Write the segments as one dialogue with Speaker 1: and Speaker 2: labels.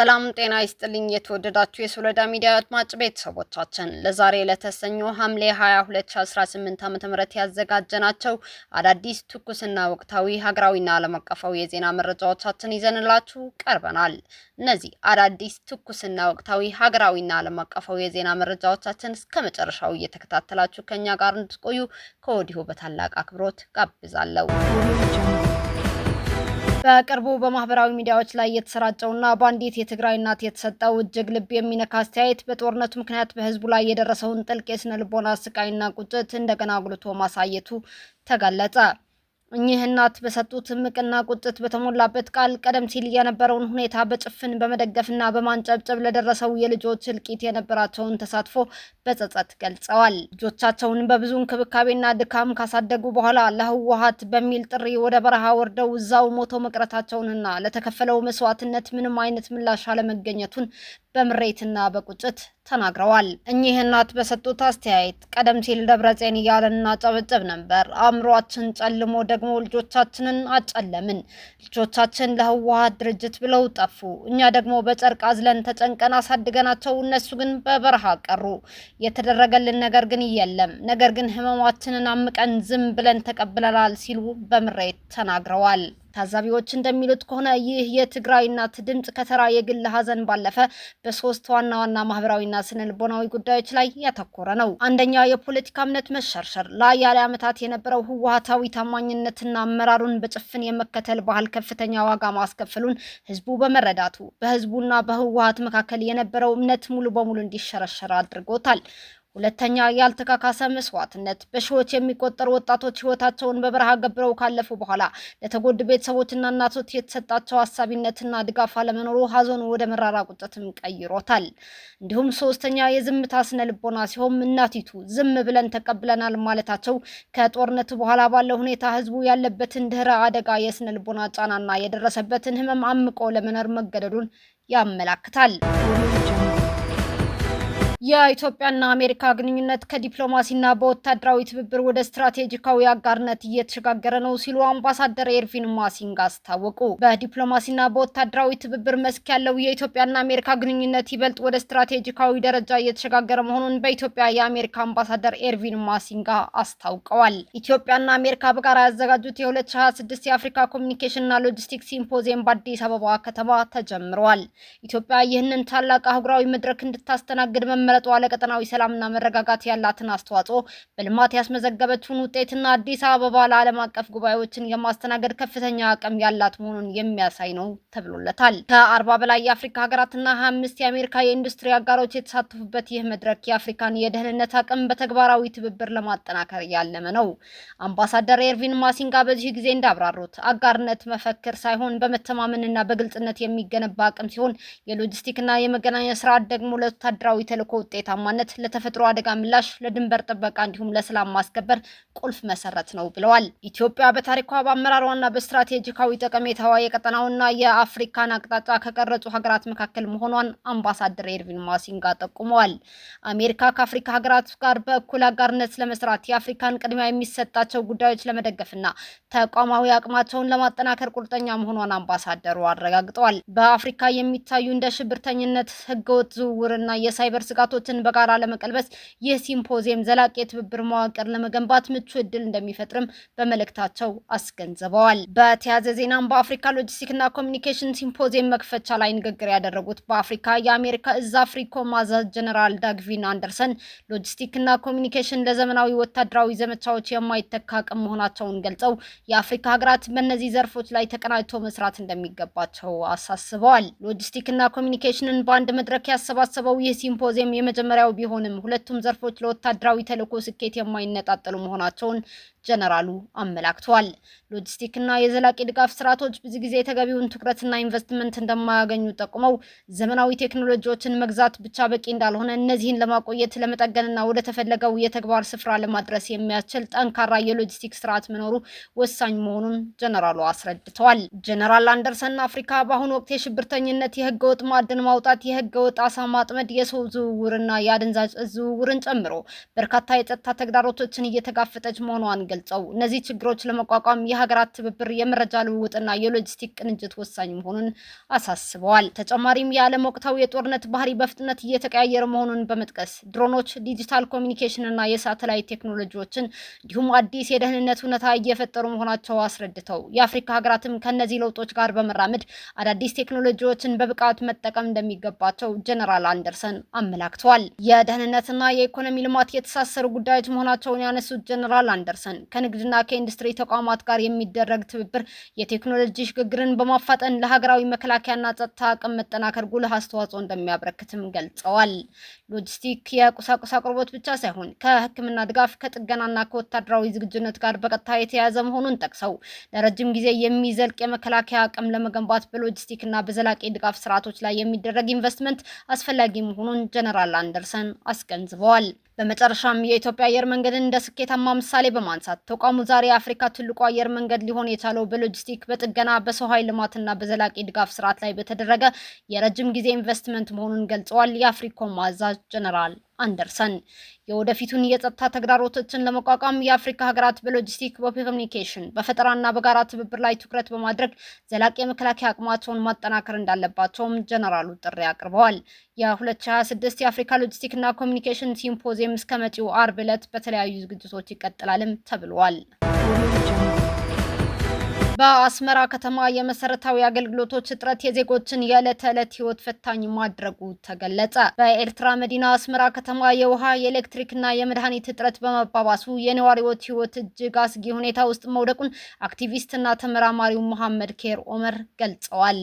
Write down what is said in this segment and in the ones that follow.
Speaker 1: ሰላም ጤና ይስጥልኝ የተወደዳችሁ የሶሎዳ ሚዲያ አድማጭ ቤተሰቦቻችን ለዛሬ ለተሰኞ ሐምሌ 22 2018 ዓ.ም ያዘጋጀናቸው አዳዲስ ትኩስና ወቅታዊ ሀገራዊና ዓለም አቀፋዊ የዜና መረጃዎቻችን ይዘንላችሁ ቀርበናል። እነዚህ አዳዲስ ትኩስና ወቅታዊ ሀገራዊና ዓለም አቀፋዊ የዜና መረጃዎቻችን እስከመጨረሻው እየተከታተላችሁ ከኛ ጋር እንድትቆዩ ከወዲሁ በታላቅ አክብሮት ጋብዛለሁ። በቅርቡ በማህበራዊ ሚዲያዎች ላይ የተሰራጨውና በአንዲት የትግራይ እናት የተሰጠው እጅግ ልብ የሚነካ አስተያየት በጦርነቱ ምክንያት በህዝቡ ላይ የደረሰውን ጥልቅ የስነ ልቦና ስቃይና ቁጭት እንደገና አጉልቶ ማሳየቱ ተገለጸ። እኚህ እናት በሰጡት እምቅና ቁጭት በተሞላበት ቃል ቀደም ሲል የነበረውን ሁኔታ በጭፍን በመደገፍና በማንጨብጨብ ለደረሰው የልጆች እልቂት የነበራቸውን ተሳትፎ በጸጸት ገልጸዋል። ልጆቻቸውን በብዙ እንክብካቤና ድካም ካሳደጉ በኋላ ለህወሓት በሚል ጥሪ ወደ በረሃ ወርደው እዛው ሞተው መቅረታቸውንና ለተከፈለው መስዋዕትነት ምንም አይነት ምላሽ አለመገኘቱን በምሬትና በቁጭት ተናግረዋል። እኚህ እናት በሰጡት አስተያየት ቀደም ሲል ደብረጽዮን እያለን እናጨበጭብ ነበር፣ አእምሯችን ጨልሞ ደግሞ ልጆቻችንን አጨለምን። ልጆቻችን ለህወሓት ድርጅት ብለው ጠፉ። እኛ ደግሞ በጨርቅ አዝለን ተጨንቀን አሳድገናቸው፣ እነሱ ግን በበረሃ ቀሩ። የተደረገልን ነገር ግን የለም። ነገር ግን ህመማችንን አምቀን ዝም ብለን ተቀብለናል ሲሉ በምሬት ተናግረዋል። ታዛቢዎች እንደሚሉት ከሆነ ይህ የትግራይ እናት ድምጽ ከተራ የግል ሀዘን ባለፈ በሶስት ዋና ዋና ማህበራዊና ስነ ልቦናዊ ጉዳዮች ላይ ያተኮረ ነው። አንደኛ፣ የፖለቲካ እምነት መሸርሸር። ለአያሌ ዓመታት የነበረው ህወሓታዊ ታማኝነትና አመራሩን በጭፍን የመከተል ባህል ከፍተኛ ዋጋ ማስከፈሉን ህዝቡ በመረዳቱ በህዝቡና በህወሓት መካከል የነበረው እምነት ሙሉ በሙሉ እንዲሸረሸር አድርጎታል። ሁለተኛ፣ ያልተካካሰ መስዋዕትነት። በሺዎች የሚቆጠሩ ወጣቶች ህይወታቸውን በበረሃ ገብረው ካለፉ በኋላ ለተጎዱ ቤተሰቦችና እናቶች የተሰጣቸው አሳቢነትና ድጋፍ አለመኖሩ ሀዘኑ ወደ መራራ ቁጭትም ቀይሮታል። እንዲሁም ሶስተኛ፣ የዝምታ ስነ ልቦና ሲሆን እናቲቱ ዝም ብለን ተቀብለናል ማለታቸው ከጦርነቱ በኋላ ባለው ሁኔታ ህዝቡ ያለበትን ድህረ አደጋ የስነ ልቦና ጫናና የደረሰበትን ህመም አምቆ ለመኖር መገደዱን ያመላክታል። የኢትዮጵያና አሜሪካ ግንኙነት ከዲፕሎማሲና በወታደራዊ ትብብር ወደ ስትራቴጂካዊ አጋርነት እየተሸጋገረ ነው ሲሉ አምባሳደር ኤርቪን ማሲንጋ አስታወቁ። በዲፕሎማሲና በወታደራዊ ትብብር መስክ ያለው የኢትዮጵያና አሜሪካ ግንኙነት ይበልጥ ወደ ስትራቴጂካዊ ደረጃ እየተሸጋገረ መሆኑን በኢትዮጵያ የአሜሪካ አምባሳደር ኤርቪን ማሲንጋ አስታውቀዋል። ኢትዮጵያና አሜሪካ በጋራ ያዘጋጁት የ2026 የአፍሪካ ኮሚኒኬሽንና ሎጂስቲክስ ሲምፖዚየም በአዲስ አበባ ከተማ ተጀምረዋል። ኢትዮጵያ ይህንን ታላቅ አህጉራዊ መድረክ እንድታስተናግድ መመረጧ ለቀጠናዊ ሰላምና መረጋጋት ያላትን አስተዋጽኦ፣ በልማት ያስመዘገበችውን ውጤትና አዲስ አበባ ለዓለም አቀፍ ጉባኤዎችን የማስተናገድ ከፍተኛ አቅም ያላት መሆኑን የሚያሳይ ነው ተብሎለታል። ከ40 በላይ የአፍሪካ ሀገራትና 25 የአሜሪካ የኢንዱስትሪ አጋሮች የተሳተፉበት ይህ መድረክ የአፍሪካን የደህንነት አቅም በተግባራዊ ትብብር ለማጠናከር ያለመ ነው። አምባሳደር ኤርቪን ማሲንጋ በዚህ ጊዜ እንዳብራሩት አጋርነት መፈክር ሳይሆን በመተማመንና በግልጽነት የሚገነባ አቅም ሲሆን የሎጂስቲክና የመገናኛ ስርዓት ደግሞ ለወታደራዊ ተልዕኮ ውጤታማነት፣ ለተፈጥሮ አደጋ ምላሽ፣ ለድንበር ጥበቃ እንዲሁም ለሰላም ማስከበር ቁልፍ መሰረት ነው ብለዋል። ኢትዮጵያ በታሪኳ በአመራሯና በስትራቴጂካዊ ጠቀሜታዋ የቀጠናውና የአፍሪካን አቅጣጫ ከቀረጹ ሀገራት መካከል መሆኗን አምባሳደር ኤርቪን ማሲንጋ ጠቁመዋል። አሜሪካ ከአፍሪካ ሀገራት ጋር በእኩል አጋርነት ለመስራት የአፍሪካን ቅድሚያ የሚሰጣቸው ጉዳዮች ለመደገፍና ተቋማዊ አቅማቸውን ለማጠናከር ቁርጠኛ መሆኗን አምባሳደሩ አረጋግጠዋል። በአፍሪካ የሚታዩ እንደ ሽብርተኝነት፣ ህገወጥ ዝውውርና የሳይበር ስጋቶችን በጋራ ለመቀልበስ ይህ ሲምፖዚየም ዘላቂ የትብብር መዋቅር ለመገንባት ምቹ እድል እንደሚፈጥርም በመልእክታቸው አስገንዝበዋል። በተያያዘ ዜናም በአፍሪካ ሎጂስቲክና ኮሚኒኬሽን ሲምፖዚየም መክፈቻ ላይ ንግግር ያደረጉት በአፍሪካ የአሜሪካ እዝ አፍሪኮም አዛዥ ጀነራል ዳግቪን አንደርሰን ሎጂስቲክና ኮሚኒኬሽን ለዘመናዊ ወታደራዊ ዘመቻዎች የማይተካ አቅም መሆናቸውን ገልጸው የአፍሪካ ሀገራት በእነዚህ ዘርፎች ላይ ተቀናጅቶ መስራት እንደሚገባቸው አሳስበዋል። ሎጂስቲክና ኮሚኒኬሽንን በአንድ መድረክ ያሰባሰበው ይህ ሲምፖዚየም የመጀመሪያው ቢሆንም ሁለቱም ዘርፎች ለወታደራዊ ተልዕኮ ስኬት የማይነጣጠሉ መሆናቸውን ጀነራሉ አመላክተዋል። ሎጂስቲክና የዘላቂ ድጋፍ ስርዓቶች ብዙ ጊዜ ተገቢውን ትኩረትና ኢንቨስትመንት እንደማያገኙ ጠቁመው ዘመናዊ ቴክኖሎጂዎችን መግዛት ብቻ በቂ እንዳልሆነ፣ እነዚህን ለማቆየት ለመጠገንና ወደ ተፈለገው የተግባር ስፍራ ለማድረስ የሚያስችል ጠንካራ የሎጂስቲክ ስርዓት መኖሩ ወሳኝ መሆኑን ጀነራሉ አስረድተዋል። ጀነራል አንደርሰን አፍሪካ በአሁኑ ወቅት የሽብርተኝነት፣ የህገወጥ ማዕድን ማውጣት፣ የህገወጥ አሳ ማጥመድ፣ የሰው ዝውውር ዝውውርና የአደንዛዥ እጽ ዝውውርን ጨምሮ በርካታ የጸጥታ ተግዳሮቶችን እየተጋፈጠች መሆኗን ገልጸው እነዚህ ችግሮች ለመቋቋም የሀገራት ትብብር፣ የመረጃ ልውውጥና የሎጂስቲክ ቅንጅት ወሳኝ መሆኑን አሳስበዋል። ተጨማሪም የዓለም ወቅታዊ የጦርነት ባህሪ በፍጥነት እየተቀያየረ መሆኑን በመጥቀስ ድሮኖች፣ ዲጂታል ኮሚኒኬሽን እና የሳተላይት ቴክኖሎጂዎችን እንዲሁም አዲስ የደህንነት ሁኔታ እየፈጠሩ መሆናቸው አስረድተው የአፍሪካ ሀገራትም ከነዚህ ለውጦች ጋር በመራመድ አዳዲስ ቴክኖሎጂዎችን በብቃት መጠቀም እንደሚገባቸው ጀነራል አንደርሰን አመላክተዋል። የደህንነትና የኢኮኖሚ ልማት የተሳሰሩ ጉዳዮች መሆናቸውን ያነሱት ጀነራል አንደርሰን ከንግድና ከኢንዱስትሪ ተቋማት ጋር የሚደረግ ትብብር የቴክኖሎጂ ሽግግርን በማፋጠን ለሀገራዊ መከላከያና ጸጥታ አቅም መጠናከር ጉልህ አስተዋጽኦ እንደሚያበረክትም ገልጸዋል። ሎጂስቲክ የቁሳቁስ አቅርቦት ብቻ ሳይሆን ከሕክምና ድጋፍ፣ ከጥገናና ከወታደራዊ ዝግጁነት ጋር በቀጥታ የተያያዘ መሆኑን ጠቅሰው ለረጅም ጊዜ የሚዘልቅ የመከላከያ አቅም ለመገንባት በሎጂስቲክ እና በዘላቂ ድጋፍ ስርዓቶች ላይ የሚደረግ ኢንቨስትመንት አስፈላጊ መሆኑን ጀነራል አንደርሰን አስገንዝበዋል። በመጨረሻም የኢትዮጵያ አየር መንገድን እንደ ስኬታማ ምሳሌ በማንሳት ተቋሙ ዛሬ የአፍሪካ ትልቁ አየር መንገድ ሊሆን የቻለው በሎጂስቲክ፣ በጥገና፣ በሰው ኃይል ልማትና በዘላቂ ድጋፍ ስርዓት ላይ በተደረገ የረጅም ጊዜ ኢንቨስትመንት መሆኑን ገልጸዋል። የአፍሪኮም አዛዥ ጀነራል አንደርሰን የወደፊቱን የጸጥታ ተግዳሮቶችን ለመቋቋም የአፍሪካ ሀገራት በሎጂስቲክ፣ በኮሚኒኬሽን፣ በፈጠራና በጋራ ትብብር ላይ ትኩረት በማድረግ ዘላቂ የመከላከያ አቅማቸውን ማጠናከር እንዳለባቸውም ጀነራሉ ጥሪ አቅርበዋል። የ2026 የአፍሪካ ሎጂስቲክ እና ኮሚኒኬሽን ሲምፖዚየም እስከ መጪው አርብ ዕለት በተለያዩ ዝግጅቶች ይቀጥላልም ተብሏል። በአስመራ ከተማ የመሰረታዊ አገልግሎቶች እጥረት የዜጎችን የዕለት ተዕለት ህይወት ፈታኝ ማድረጉ ተገለጸ። በኤርትራ መዲና አስመራ ከተማ የውሃ፣ የኤሌክትሪክና የመድኃኒት እጥረት በመባባሱ የነዋሪዎች ህይወት እጅግ አስጊ ሁኔታ ውስጥ መውደቁን አክቲቪስትና ተመራማሪው መሐመድ ኬር ኦመር ገልጸዋል።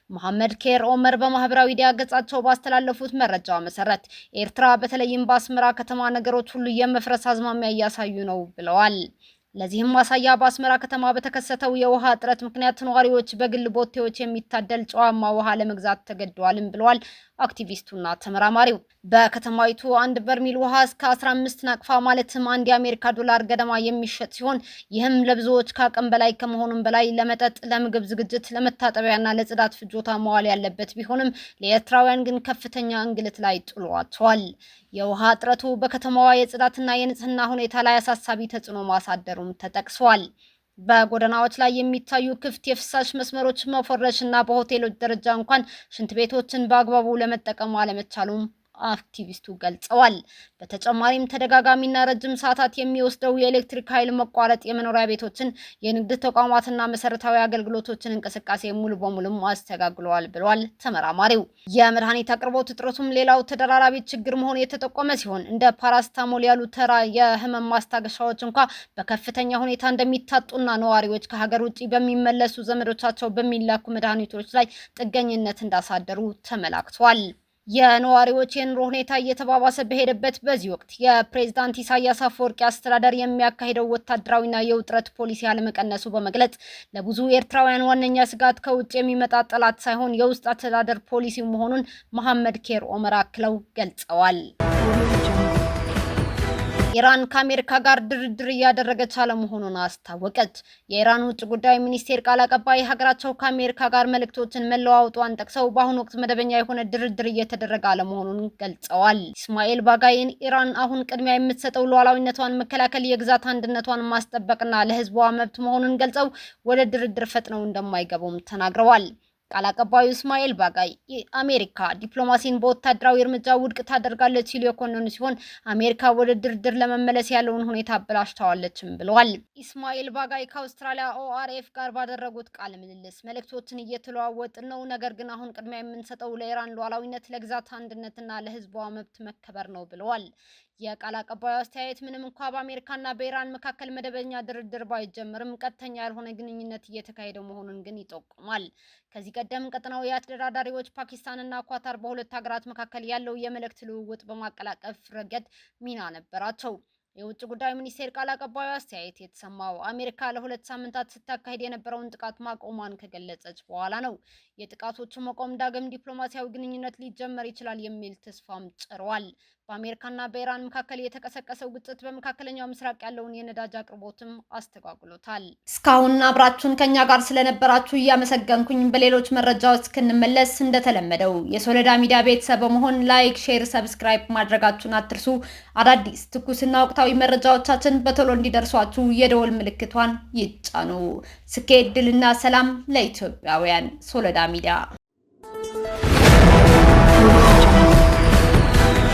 Speaker 1: መሐመድ ኬር ኦመር በማህበራዊ ድረገጻቸው ባስተላለፉት መረጃ መሰረት ኤርትራ በተለይም በአስመራ ከተማ ነገሮች ሁሉ የመፍረስ አዝማሚያ እያሳዩ ነው ብለዋል። ለዚህም ማሳያ በአስመራ ከተማ በተከሰተው የውሃ እጥረት ምክንያት ነዋሪዎች በግል ቦቴዎች የሚታደል ጨዋማ ውሃ ለመግዛት ተገደዋልም ብለዋል አክቲቪስቱና ተመራማሪው። በከተማይቱ አንድ በርሚል ውሃ እስከ 15 ናቅፋ ማለትም $1 ገደማ የሚሸጥ ሲሆን ይህም ለብዙዎች ከአቅም በላይ ከመሆኑም በላይ ለመጠጥ፣ ለምግብ ዝግጅት፣ ለመታጠቢያና ለጽዳት ፍጆታ መዋል ያለበት ቢሆንም ለኤርትራውያን ግን ከፍተኛ እንግልት ላይ ጥሏቸዋል። የውሃ እጥረቱ በከተማዋ የጽዳትና የንጽህና ሁኔታ ላይ አሳሳቢ ተጽዕኖ ማሳደሩም ተጠቅሷል። በጎዳናዎች ላይ የሚታዩ ክፍት የፍሳሽ መስመሮች መፎረሽ እና በሆቴሎች ደረጃ እንኳን ሽንት ቤቶችን በአግባቡ ለመጠቀም አለመቻሉም አክቲቪስቱ ገልጸዋል። በተጨማሪም ተደጋጋሚና ረጅም ሰዓታት የሚወስደው የኤሌክትሪክ ኃይል መቋረጥ የመኖሪያ ቤቶችን፣ የንግድ ተቋማትና መሰረታዊ አገልግሎቶችን እንቅስቃሴ ሙሉ በሙሉ አስተጓጉለዋል ብለዋል ተመራማሪው። የመድኃኒት አቅርቦት እጥረቱም ሌላው ተደራራቢ ችግር መሆኑ የተጠቆመ ሲሆን እንደ ፓራስታሞል ያሉ ተራ የህመም ማስታገሻዎች እንኳ በከፍተኛ ሁኔታ እንደሚታጡና ነዋሪዎች ከሀገር ውጭ በሚመለሱ ዘመዶቻቸው በሚላኩ መድኃኒቶች ላይ ጥገኝነት እንዳሳደሩ ተመላክቷል። የነዋሪዎች የኑሮ ሁኔታ እየተባባሰ በሄደበት በዚህ ወቅት የፕሬዝዳንት ኢሳያስ አፈወርቂ አስተዳደር የሚያካሂደው ወታደራዊና የውጥረት ፖሊሲ አለመቀነሱ በመግለጽ ለብዙ ኤርትራውያን ዋነኛ ስጋት ከውጭ የሚመጣ ጠላት ሳይሆን የውስጥ አስተዳደር ፖሊሲ መሆኑን መሐመድ ኬር ኦመር አክለው ገልጸዋል። ኢራን ከአሜሪካ ጋር ድርድር እያደረገች አለመሆኑን አስታወቀች። የኢራን ውጭ ጉዳይ ሚኒስቴር ቃል አቀባይ ሀገራቸው ከአሜሪካ ጋር መልእክቶችን መለዋወጧን ጠቅሰው በአሁኑ ወቅት መደበኛ የሆነ ድርድር እየተደረገ አለመሆኑን ገልጸዋል። ኢስማኤል ባጋይን ኢራን አሁን ቅድሚያ የምትሰጠው ሉዓላዊነቷን መከላከል፣ የግዛት አንድነቷን ማስጠበቅና ለሕዝቧ መብት መሆኑን ገልጸው ወደ ድርድር ፈጥነው እንደማይገቡም ተናግረዋል። ቃል አቀባዩ እስማኤል ባጋይ አሜሪካ ዲፕሎማሲን በወታደራዊ እርምጃ ውድቅ ታደርጋለች ሲሉ የኮነኑ ሲሆን አሜሪካ ወደ ድርድር ለመመለስ ያለውን ሁኔታ አበላሽታዋለችም ብለዋል። ኢስማኤል ባጋይ ከአውስትራሊያ ኦአርኤፍ ጋር ባደረጉት ቃለ ምልልስ መልእክቶችን እየተለዋወጥን ነው፣ ነገር ግን አሁን ቅድሚያ የምንሰጠው ለኢራን ሉዓላዊነት፣ ለግዛት አንድነትና ለሕዝቧ መብት መከበር ነው ብለዋል። የቃል አቀባዩ አስተያየት ምንም እንኳ በአሜሪካና በኢራን መካከል መደበኛ ድርድር ባይጀምርም ቀጥተኛ ያልሆነ ግንኙነት እየተካሄደ መሆኑን ግን ይጠቁማል። ከዚህ ቀደም ቀጠናዊ አደራዳሪዎች ፓኪስታንና ኳታር በሁለት ሀገራት መካከል ያለው የመልእክት ልውውጥ በማቀላጠፍ ረገድ ሚና ነበራቸው። የውጭ ጉዳይ ሚኒስቴር ቃል አቀባዩ አስተያየት የተሰማው አሜሪካ ለ2 ሳምንታት ስታካሄድ የነበረውን ጥቃት ማቆሟን ከገለጸች በኋላ ነው። የጥቃቶቹ መቆም ዳግም ዲፕሎማሲያዊ ግንኙነት ሊጀመር ይችላል የሚል ተስፋም ጭሯል። በአሜሪካና በኢራን መካከል የተቀሰቀሰው ግጭት በመካከለኛው ምስራቅ ያለውን የነዳጅ አቅርቦትም አስተጓጉሎታል። እስካሁን አብራችሁን ከኛ ጋር ስለነበራችሁ እያመሰገንኩኝ በሌሎች መረጃዎች እስክንመለስ እንደተለመደው የሶለዳ ሚዲያ ቤተሰብ በመሆን ላይክ፣ ሼር፣ ሰብስክራይብ ማድረጋችሁን አትርሱ። አዳዲስ ትኩስና ወቅታዊ መረጃዎቻችን በቶሎ እንዲደርሷችሁ የደወል ምልክቷን ይጫኑ። ስኬት፣ ድልና ሰላም ለኢትዮጵያውያን። ሶለዳ ሚዲያ